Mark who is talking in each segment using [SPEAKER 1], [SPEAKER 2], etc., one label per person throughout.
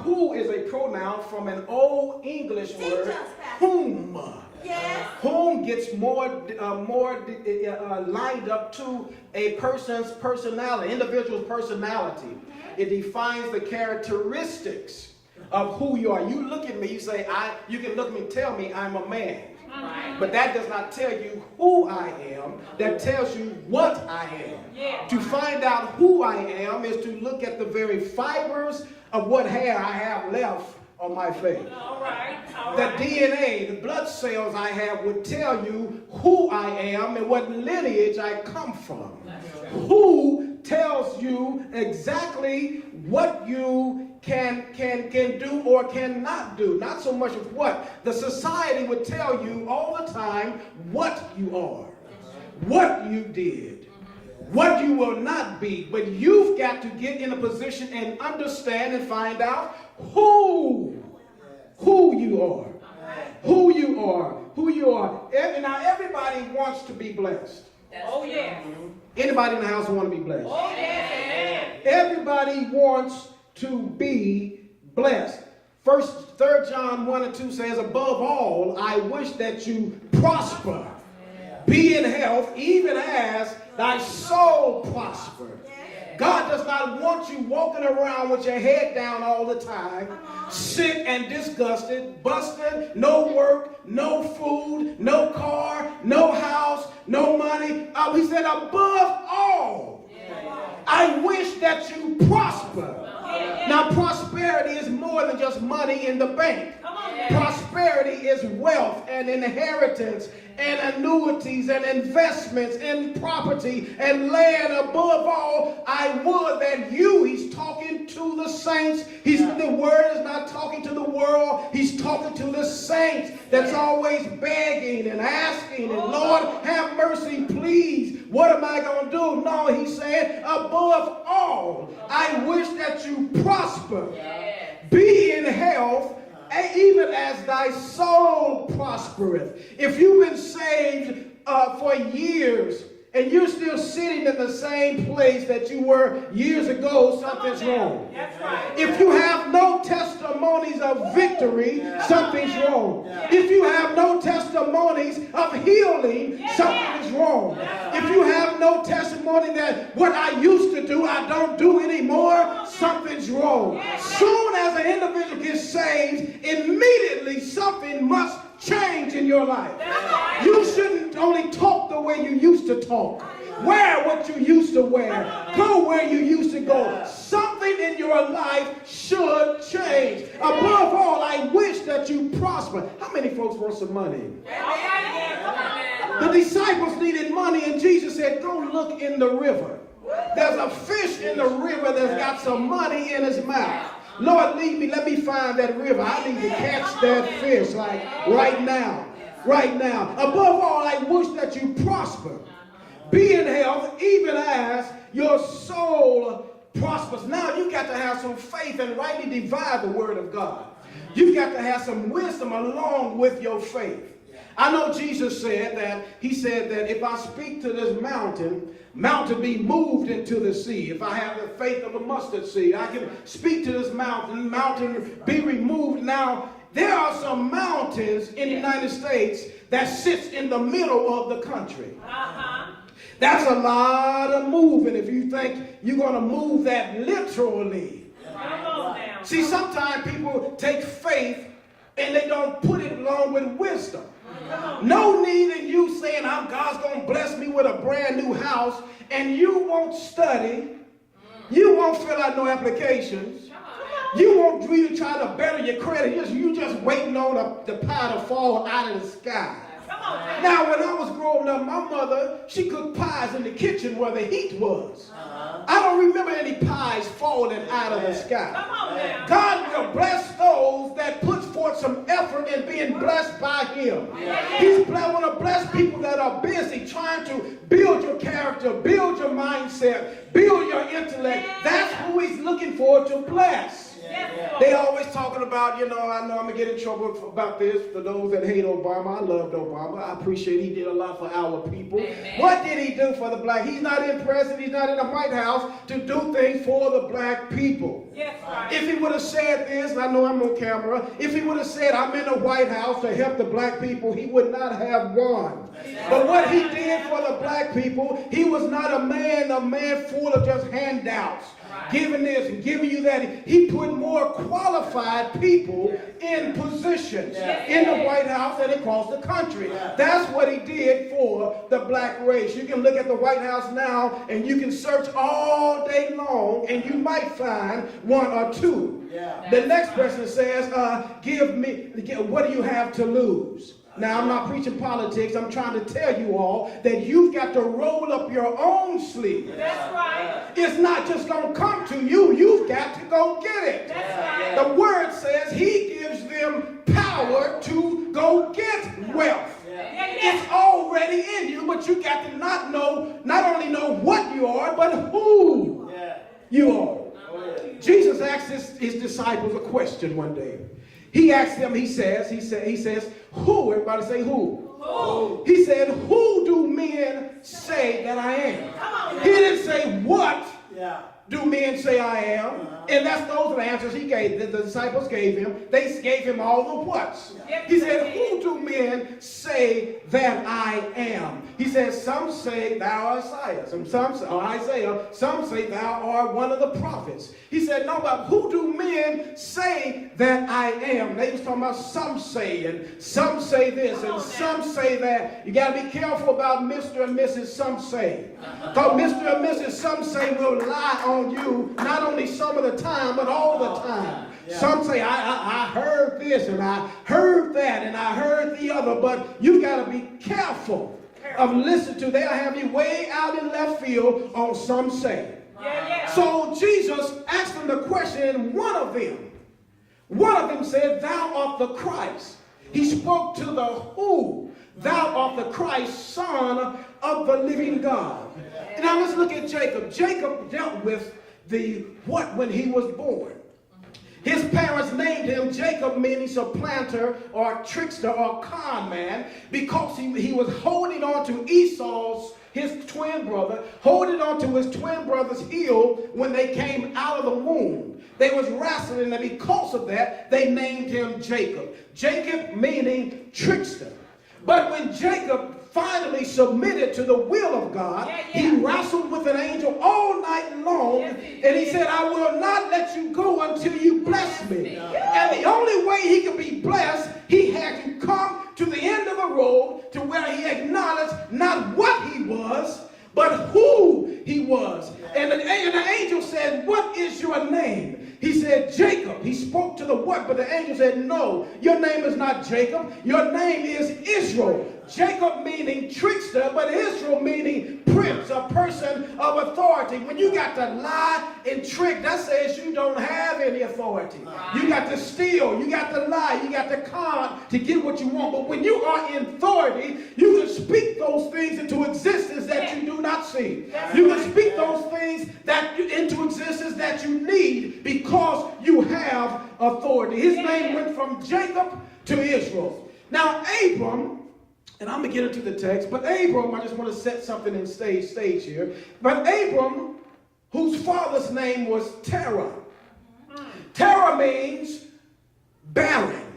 [SPEAKER 1] who is a pronoun from an old English word, whom.
[SPEAKER 2] Yes.
[SPEAKER 1] Whom gets more lined up to a person's personality, individual's personality. It defines the characteristics of who you are. You look at me, you say, you can look at me and tell me I'm a man.
[SPEAKER 2] Right.
[SPEAKER 1] But that does not tell you who I am. That tells you what I am.
[SPEAKER 2] Yeah.
[SPEAKER 1] To find out who I am is to look at the very fibers of what hair I have left on my face.
[SPEAKER 2] All right.
[SPEAKER 1] The DNA, the blood cells I have would tell you who I am and what lineage I come from. Who tells you exactly what you can do or cannot do. Not so much of what. The society would tell you all the time what you are, what you did, what you will not be. But you've got to get in a position and understand and find out who you are. Who you are. Who you are. Now everybody wants to be blessed.
[SPEAKER 2] Oh yeah.
[SPEAKER 1] Anybody in the house want to be blessed?
[SPEAKER 2] Oh yeah.
[SPEAKER 1] Everybody wants to be blessed. 3 John 1 and 2 says, above all, I wish that you prosper, be in health, even as thy soul prosper. God does not want you walking around with your head down all the time, sick and disgusted, busted, no work, no food, no car, no house, no money. He said, above all, I wish that you prosper. Now, prosperity is more than just money in the bank. Prosperity is wealth and inheritance and annuities and investments and property and land. Above all, I would that he's talking to the saints. The word is not talking to the world. He's talking to the saints that's always begging and asking, and Lord, have mercy, please. What am I going to do? No, he said, above all, I wish that you prosper, be in health, even as thy soul prospereth. If you've been saved for years and you're still sitting in the same place that you were years ago, something's wrong.
[SPEAKER 2] That's right.
[SPEAKER 1] If you have no testimonies of victory, something's wrong. If you have no testimonies of healing, something is wrong. If you have no testimony that what I used to do, I don't do anymore, something's wrong. Soon as an individual gets saved, immediately something must change in your life. You shouldn't only talk the way you used to talk. Wear what you used to wear. Go where you used to go. Something in your life should change. Above all, I wish that you prosper. How many folks want some money? The disciples needed money, and Jesus said, go look in the river. There's a fish in the river that's got some money in his mouth. Lord, lead me. Let me find that river. I need to catch that fish like right now. Right now. Above all, I wish that you prosper. Be in health, even as your soul prospers. Now, you've got to have some faith and rightly divide the word of God. You've got to have some wisdom along with your faith. I know Jesus said that, he said that if I speak to this mountain be moved into the sea. If I have the faith of a mustard seed, I can speak to this mountain be removed. Now, there are some mountains in the United States that sits in the middle of the country. That's a lot of moving if you think you're going to move that literally. See, sometimes people take faith and they don't put it along with wisdom. No need in you saying, God's going to bless me with a brand new house, and you won't study. You won't fill out no applications. You won't really try to better your credit. You just waiting on the pie to fall out of the sky. Now, when I was growing up, my mother, she cooked pies in the kitchen where the heat was. I don't remember any pies falling out of the sky. God will bless those that put forth some effort in being blessed by him. He's want to bless people that are busy trying to build your character, build your mindset, build your intellect. That's who he's looking for to bless. They always talking about, you know, I know I'm going to get in trouble about this. For those that hate Obama, I loved Obama. I appreciate he did a lot for our people. Amen. What did he do for the black? He's not in president. He's not in the White House to do things for the black people.
[SPEAKER 2] Yes, right.
[SPEAKER 1] If he would have said this, and I know I'm on camera, if he would have said, I'm in the White House to help the black people, he would not have won. But what he did for the black people, he was not a man full of just handouts. Giving this and giving you that. He put more qualified people in positions in the White House and across the country. That's what he did for the black race. You can look at the White House now and you can search all day long and you might find one or two. The next person says, what do you have to lose? Now, I'm not preaching politics. I'm trying to tell you all that you've got to roll up your own sleeve.
[SPEAKER 2] That's right.
[SPEAKER 1] It's not just going to come to you. You've got to go get it.
[SPEAKER 2] That's right.
[SPEAKER 1] The word says he gives them power to go get wealth. It's already in you, but you got to not only know what you are, but who you are. Jesus asked his disciples a question one day. He asked them, he says, who? Everybody say who? Who? He said, who do men say that I am? He didn't say what do men say I am. And those are the answers he gave. The disciples gave him. They gave him all the whats. He said, who do men say that I am? He said, some say thou art Isaiah. Some say thou art one of the prophets. He said, no, but who do men say that I am? They was talking about some say, and some say this, and some say that. You got to be careful about Mr. and Mrs. Some say. Because Mr. and Mrs. Some say will lie on you, not only some of the time, but all the time. Some say, I heard this, and I heard that, and I heard the other, but you got to be careful of listening to. They'll have you way out in left field on some say. So Jesus asked them the question, and one of them said, thou art the Christ. He spoke to the who. Thou art the Christ, Son of the living God. Now let's look at Jacob. Jacob dealt with the what when he was born. His parents named him Jacob, meaning supplanter or trickster or con man, because he was holding on to his twin brother, holding on to his twin brother's heel when they came out of the womb. They was wrestling, and because of that, they named him Jacob. Jacob meaning trickster. But when Jacob finally submitted to the will of God, he wrestled with an angel all night long, and he said, I will not let you go until you bless me. And the only way he could be blessed, he had to come to the end of the road to where he acknowledged not what he was, but who he was. And the angel said, what is your name? He said, Jacob. He spoke to the what, but the angel said, no, your name is not Jacob. Your name is Israel. Jacob meaning trickster, but Israel meaning prince, a person of authority. When you got to lie and trick, that says you don't have any authority. You got to steal, you got to lie, you got to con to get what you want. But when you are in authority, you can speak those things into existence that you do not see. You can speak those things into existence that you need because you have authority. His name went from Jacob to Israel. Now Abram, and I'm going to get into the text, but Abram, I just want to set something in stage here. But Abram, whose father's name was Terah. Terah means barren.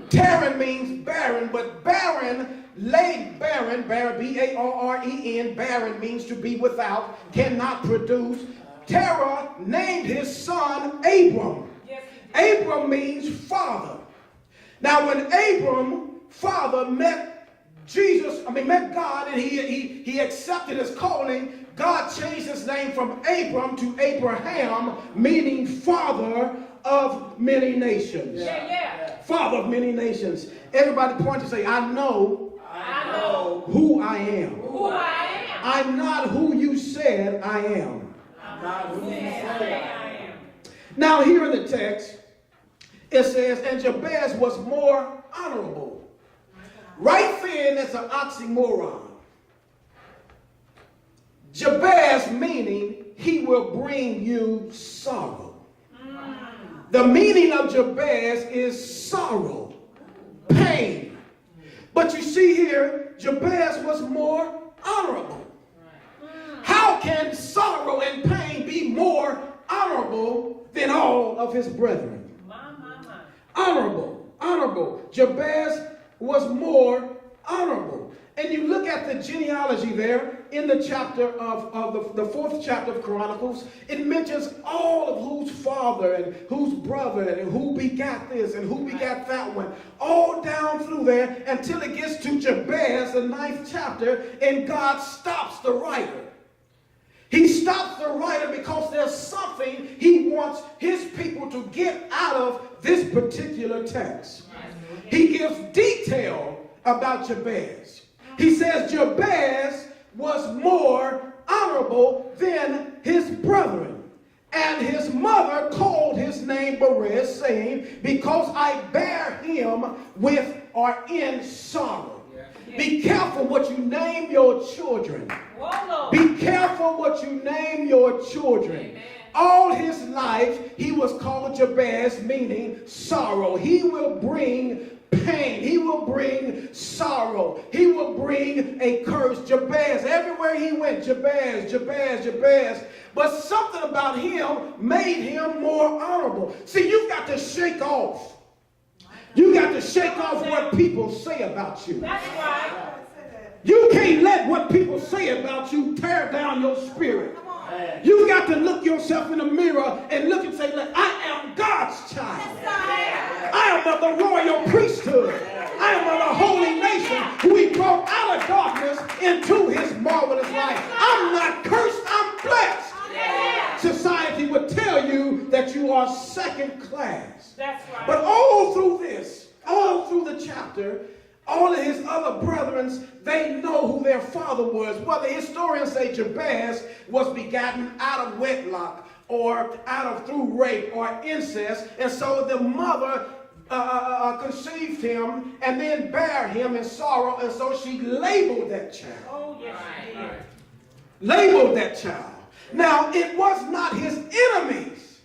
[SPEAKER 1] Terah means barren, but barren, B-A-R-R-E-N, barren means to be without, cannot produce. Terah named his son Abram. Abram means father. Now when Abram father met God, and he accepted his calling, God changed his name from Abram to Abraham, meaning father of many nations. Father of many nations. Everybody point to say, I know who I am. I'm not who you said I am. Now here in the text, it says, and Jabez was more honorable. Right then, that's an oxymoron. Jabez meaning he will bring you sorrow. The meaning of Jabez is sorrow, pain. But you see here, Jabez was more honorable. How can sorrow and pain be more honorable than all of his brethren? Honorable. Jabez was more honorable. And you look at the genealogy there in the chapter of the fourth chapter of Chronicles. It mentions all of whose father and whose brother and who begat this and who begat that one. All down through there until it gets to Jabez, the ninth chapter, and God stops the writer. He stops the writer because there's something he wants his people to get out of this particular text. He gives detail about Jabez. He says Jabez was more honorable than his brethren. And his mother called his name Perez, saying, because I bear him with or in sorrow. Be careful what you name your children. Be careful what you name your children. All his life, he was called Jabez, meaning sorrow. He will bring pain. He will bring sorrow. He will bring a curse. Jabez, everywhere he went, Jabez. But something about him made him more honorable. See, you've got to shake off. You got to shake off what people say about you.
[SPEAKER 2] That's right.
[SPEAKER 1] You can't let what people say about you tear down your spirit. You got to look yourself in the mirror and look and say, look, I am God's child. I am of the royal priesthood. I am of the holy nation who he brought out of darkness into his marvelous light. I'm not cursed, I'm blessed. Society would tell you that you are second class.
[SPEAKER 2] That's right.
[SPEAKER 1] But all through this, all through the chapter, all of his other brethren, they know who their father was. Well, the historians say Jabez was begotten out of wedlock or through rape or incest. And so the mother conceived him and then bare him in sorrow. And so she labeled that child.
[SPEAKER 2] Oh, yes, she did.
[SPEAKER 1] Labeled that child. Now, it was not his enemies.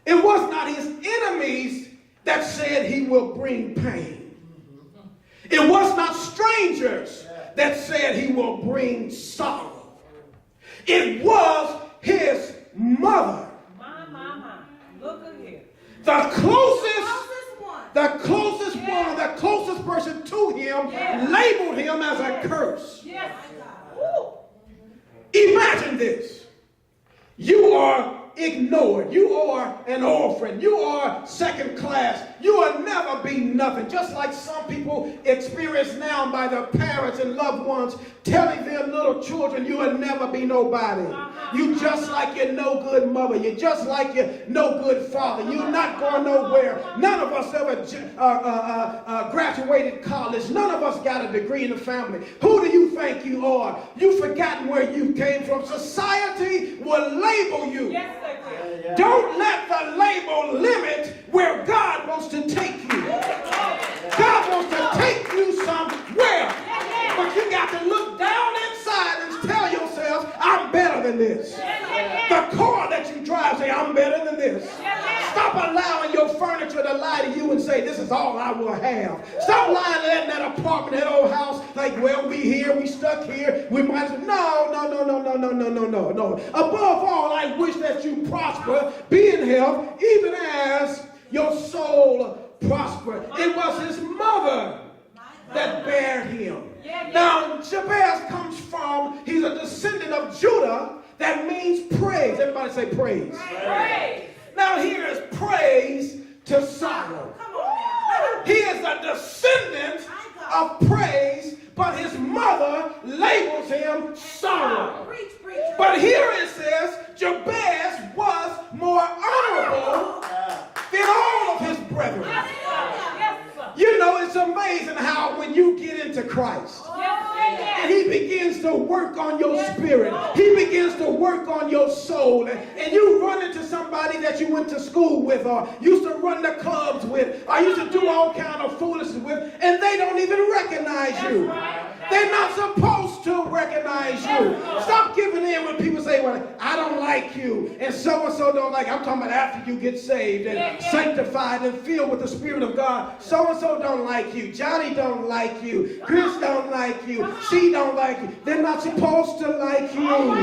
[SPEAKER 1] It was not his enemies that said he will bring pain. It was not strangers that said he will bring sorrow. It was his mother.
[SPEAKER 2] Look at here.
[SPEAKER 1] The closest person to him labeled him as a curse.
[SPEAKER 2] Yes.
[SPEAKER 1] Imagine this. You are ignored. You are an orphan. You are second class. You will never be nothing. Just like some people experience now by their parents and loved ones telling their little children, you will never be nobody. You just like your no good mother. You're just like your no good father. You're not going nowhere. None of us ever graduated college. None of us got a degree in the family. Who do you think you are? You've forgotten where you came from. Society will label you.
[SPEAKER 2] Yes, they will.
[SPEAKER 1] Don't let the label limit where God wants to take you. God wants to take you somewhere. But you got to look down inside and tell yourself, I'm better than this. The car that you drive, say, I'm better than this. Stop allowing your furniture to lie to you and say, this is all I will have. Stop lying in that apartment, that old house, like, well, we here, we stuck here, we might as well. No. Above all, I wish that you prosper, be in health, even as your soul prosper. It was his mother that bare him. Now, Jabez comes from, he's a descendant of Judah. That means praise. Everybody say praise.
[SPEAKER 2] Praise.
[SPEAKER 1] Now here is praise to sorrow. He is a descendant of praise, but his mother labels him sorrow. But here it says Jabez was more honorable than all of his brethren. You know, it's amazing how when you get into Christ, and he begins to work on your spirit, he begins to work on your soul, and you run into somebody that you went to school with or used to run the clubs with or used to do all kind of foolishness with, and they don't even recognize you. They're not supposed to recognize you. Stop giving in when people say, well, I don't like you, and so-and-so don't like you. I'm talking about after you get saved and sanctified and filled with the Spirit of God. So-and-so don't like you. Johnny don't like you. Chris don't like you. She don't like you. They're not supposed to like you.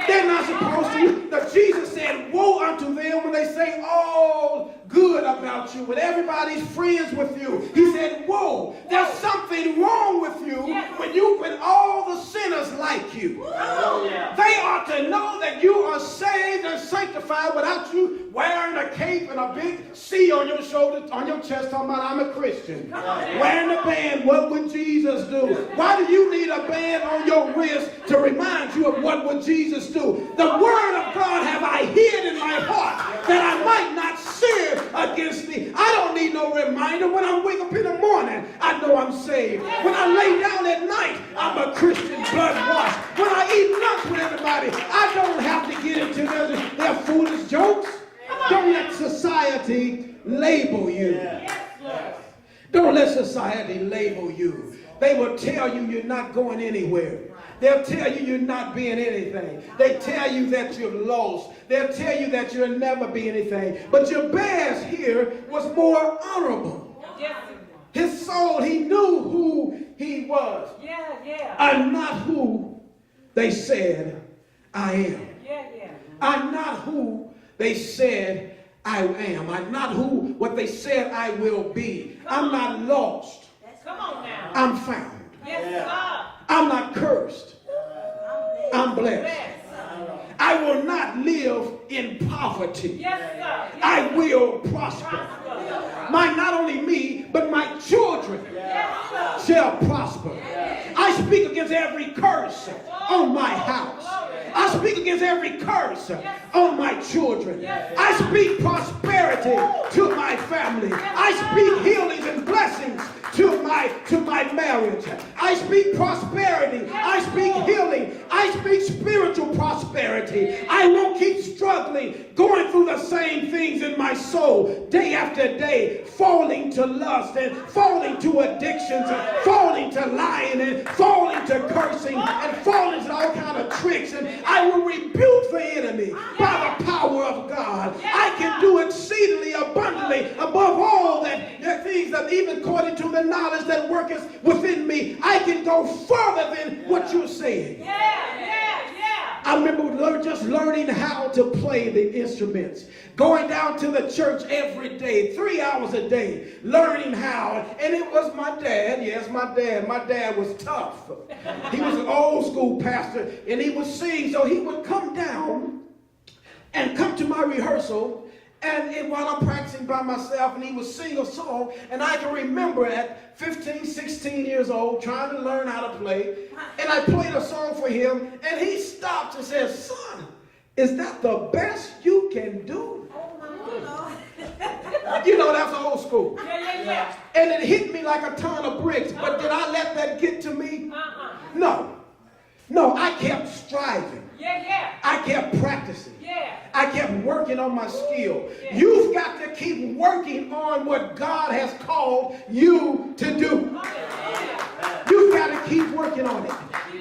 [SPEAKER 1] They're not supposed to. Now, Jesus said, woe unto them when they say all good about you, when everybody's friends with you. He said, whoa, there's something wrong with you when all the sinners like you. They ought to know that you are saved and sanctified without you wearing a cape and a big C on your shoulder, on your chest, talking about I'm a Christian. Wearing a band, what would Jesus do? Why do you need a band on your wrist to remind you of what would Jesus do? The word of God have I hid in my heart that I might not sin against thee. I don't need no reminder. When I wake up in the morning, I know I'm saved. When I lay down at night, I'm a Christian, blood washed. When I eat lunch with everybody, I don't have to get into their foolish jokes. Don't let society label you. Don't let society label you. They will tell you you're not going anywhere. They'll tell you you're not being anything. They tell you that you're lost. They'll tell you that you'll never be anything. But Jabez here was more honorable. His soul, he knew who he was. I'm not who they said I am. I'm not who they said I am. I'm not what they said I will be. I'm not lost. I'm found. I'm not cursed. I'm blessed. I will not live in poverty. I will prosper. Not only me, but my children shall prosper. I speak against every curse on my house. I speak against every curse on my children. I speak prosperity to my family. I speak healings and blessings to my marriage. I speak prosperity. I speak healing. I speak spiritual prosperity. I won't keep struggling, going through the same things in my soul day after day, falling to lust and falling to addictions and falling to lying and falling to cursing and falling to all kinds of tricks. And I will rebuke the enemy by the power of God. I can do exceedingly abundantly above all that things that even according to the knowledge that worketh within me. I can go further than what you're saying. I remember just learning how to play the instruments. Going down to the church every day, 3 hours a day, learning how. And it was my dad. Yes, my dad. My dad was tough. He was an old school pastor, and he would sing. So he would come down and come to my rehearsal. And while I'm practicing by myself, and he would sing a song, and I can remember at 15, 16 years old, trying to learn how to play, and I played a song for him, and he stopped and said, son, is that the best you can do? You know, that's old school. And it hit me like a ton of bricks, but did I let that get to me? No, I kept striving. I kept practicing. I kept working on my skill. You've got to keep working on what God has called you to do. You've got to keep working on it.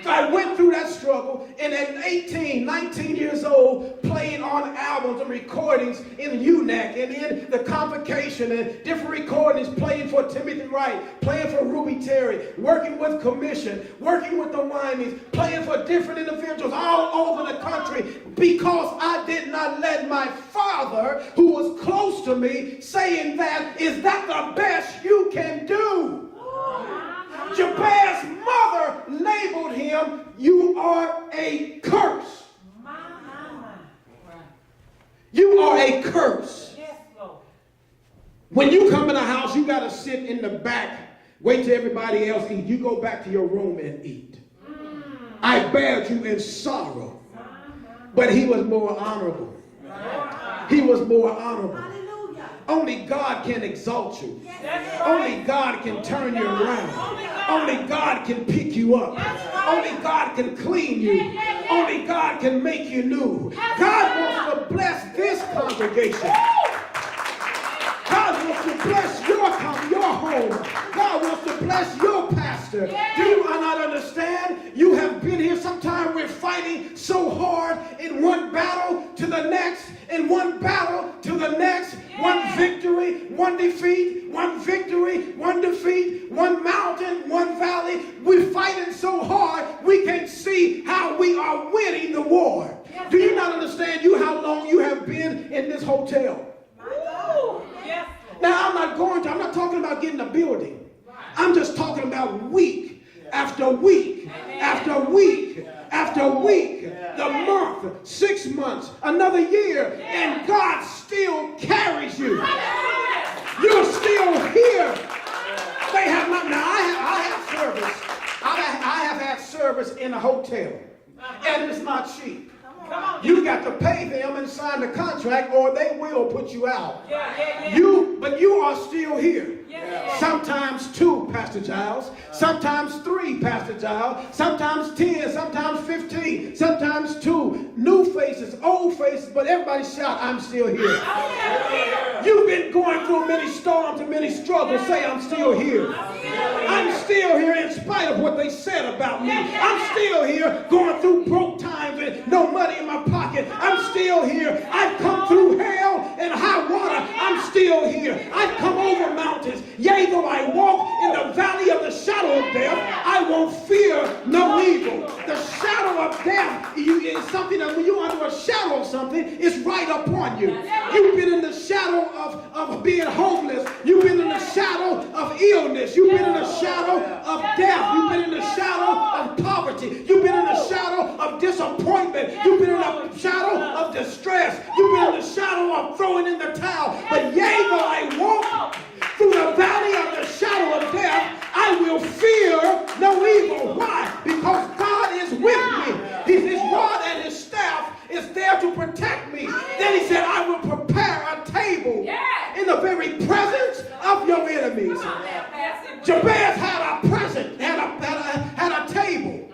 [SPEAKER 1] So I went through that struggle, and at 18, 19 years old, playing on albums and recordings in UNAC and in the Convocation and different recordings, playing for Timothy Wright, playing for Ruby Terry, working with Commission, working with the Wineys, playing for different individuals all over the country, because I did not let my father, who was close to me, saying that, is that the best you can do? Jabaz's mother labeled him, you are a curse. You are a curse. When you come in a house, you got to sit in the back, wait till everybody else eat. You go back to your room and eat. I bear you in sorrow. But he was more honorable. He was more honorable. Only God can exalt you. Only God can turn you around. Only God can pick you up. Only God can clean you. Only God can make you new. God wants to bless this congregation. God wants to bless your home. God wants to bless your pastor. Do you victory, one defeat, one victory, one defeat, one mountain, one valley. We're fighting so hard we can't see how we are winning the war. Do you not understand how long you have been in this hotel?
[SPEAKER 2] Yes.
[SPEAKER 1] Now, I'm not talking about getting a building. I'm just talking about week after week after week after week, the month, 6 months, another year, and God still carries you. You're still here. They have not. Now, I have service. I have had service in a hotel, and it's not cheap. You got to pay them and sign the contract, or they will put you out. But you are still here. Sometimes 2, Pastor Giles. Sometimes 3, Pastor Giles. Sometimes 10. Sometimes 15. Sometimes 2. New faces, old faces, but everybody shout, I'm still here. You've been going through many storms and many struggles. Say, I'm still here. I'm still here in spite of what they said about me. I'm still here going through broke times and no money in my pocket. I'm still here. I've come through hell and high water. I'm still here. I've come over mountains. Yea, though I walk in the valley of the shadow of death, I won't fear no evil. The shadow of death is something that when you're under a shadow of something, it's right upon you. You've been in the shadow of being homeless. You've been in the shadow of illness. You've been in the shadow of death. You've been in the shadow of poverty. You've been in the shadow of disappointment. You've been in the shadow of distress. You've been in the shadow of throwing in the towel. But yea, though I walk through the valley of the shadow of death, I will fear no evil. Why? Because God is with me. His rod and his staff is there to protect me. Then he said, I will prepare a table in the very presence of your enemies. Jabez had a present, had a table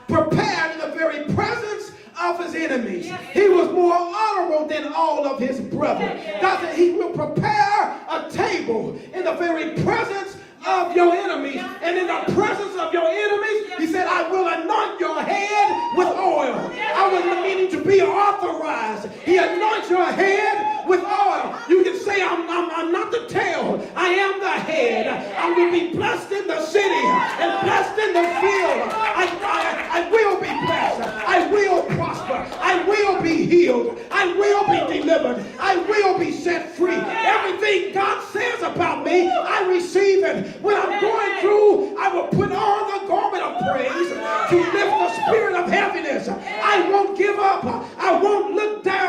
[SPEAKER 1] prepared in the very presence of his enemies. He was more honorable than all of his brothers. God said he will prepare a table in the very presence of your enemies. And in the presence of your enemies, he said, I will anoint your head with oil. I was meaning to be authorized. He anoints your head with oil. You can say, I'm not the tail. I am the head. I will be blessed in the city and blessed in the field. I will be blessed. I will prosper. I will be healed. I will be delivered. I will be set free. Everything God says about me, I receive it. When I'm going through, I will put on the garment of praise to lift the spirit of heaviness. I won't give up. I won't look down.